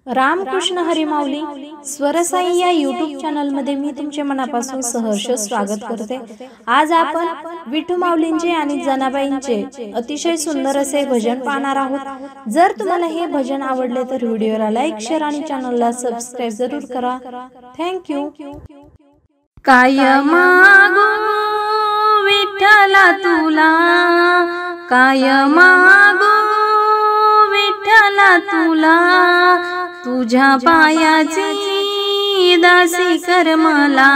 रामकृष्ण हरी माऊली स्वरसाई या YouTube channel मध्ये मी तुमचे मनापासून सहर्ष स्वागत करते। आज आपण विठू माऊलींचे आणि जनाबाईंचे अतिशय सुंदर असे भजन पाहणार आहोत। जर तुम्हाला हे भजन आवडले तर व्हिडिओला लाईक, शेअर आणि चॅनलला सबस्क्राइब जरूर करा। Thank you. काय मागू विठ्ठला तुला, काय मागू विठ्ठला तुला, तुझ्या पायाची दासी कर मला,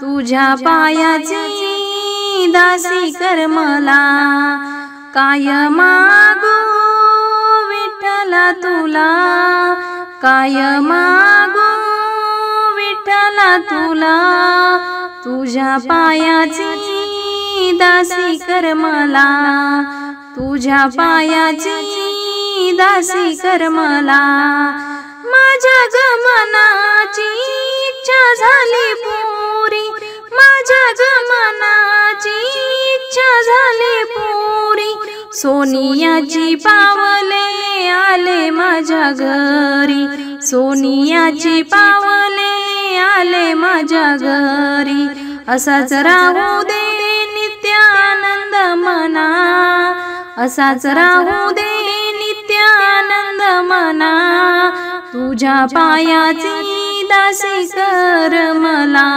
तुझ्या पायाची दासी कर मला। काय मागू विठ्ठला तुला, काय मागू विठ्ठला तुला, तुझ्या पायाची दासी कर मला, तुझ्या पायाची दासी कर मला। माझ्या गमनाची इच्छा झाली पुरी, माझ्या गमनाची इच्छा झाली पुरी, सोनियाची पावले आले माझ्या घरी, सोनियाची पावले आले माझ्या घरी। असाच राहू दे नित्यानंद मना, असाच राहू दे नित्यानंद मना, तुझ्या पायाची दासी कर मला,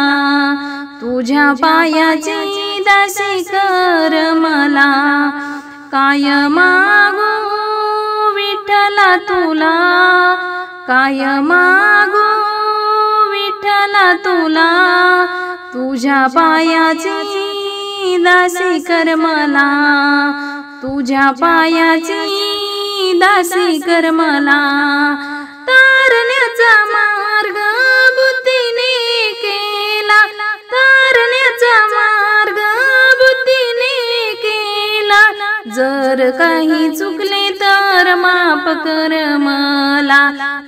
तुझ्या पायाची दासी कर मला। काय मागू विठ्ठला तुला, काय मागू विठ्ठला तुला, तुझ्या पायाची दासी कर मला, तुझ्या पायाची दासी कर मला। तारण्याचा मार्ग बुद्धीने केला, तारण्याचा मार्ग बुद्धीने केला, जर काही चुकले तर माफ कर मला,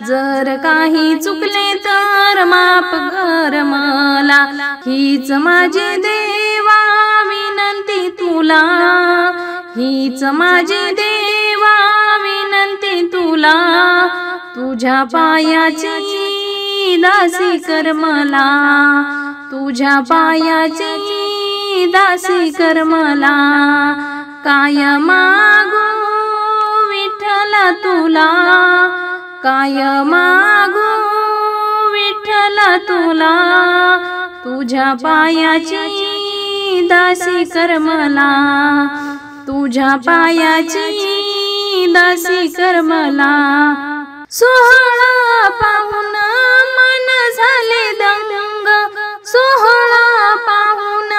जर काही चुकले तर माफ कर मला। हीच माझी देवा विनंती तुला, हीच माझी देवा विनंती तुला, तुझ्या पायाची दासी कर मला, तुझ्या पायाची दासी कर मला। काय मागू विठ्ठला तुला, काय मागू विठ्ठला तुला, तुझ्या पायाची दासी कर मला, तुझ्या पायाची दासी कर मला। सोहळा पाहून मन झाले दंग, सोहळा पाहून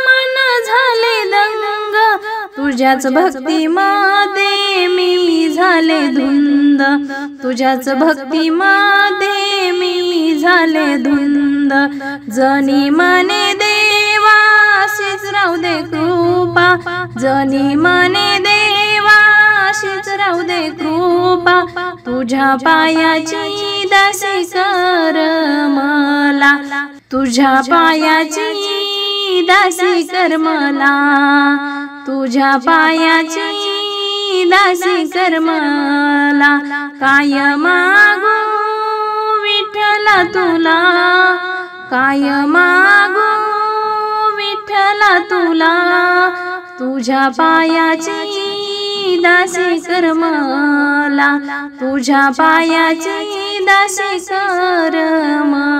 मन झाले दंग, तुझ्याच भक्तीमध्ये मी झाले धुंद, तुझ्याच भक्तीमध्ये मी झाले धुंद। जनी मने देवा अशीच राहू दे कृपा, जनी मने देवा अशीच राहू दे कृपा, तुझ्या पायाची दासी कर मला, तुझ्या पायाची दासी कर मला, तुझ्या पायाची दासी कर मला। काय मागू विठ्ठला तुला, काय मागू विठ्ठला तुला, तुझ्या पायाची दासी कर मला, तुझ्या पायाची दासी कर मला।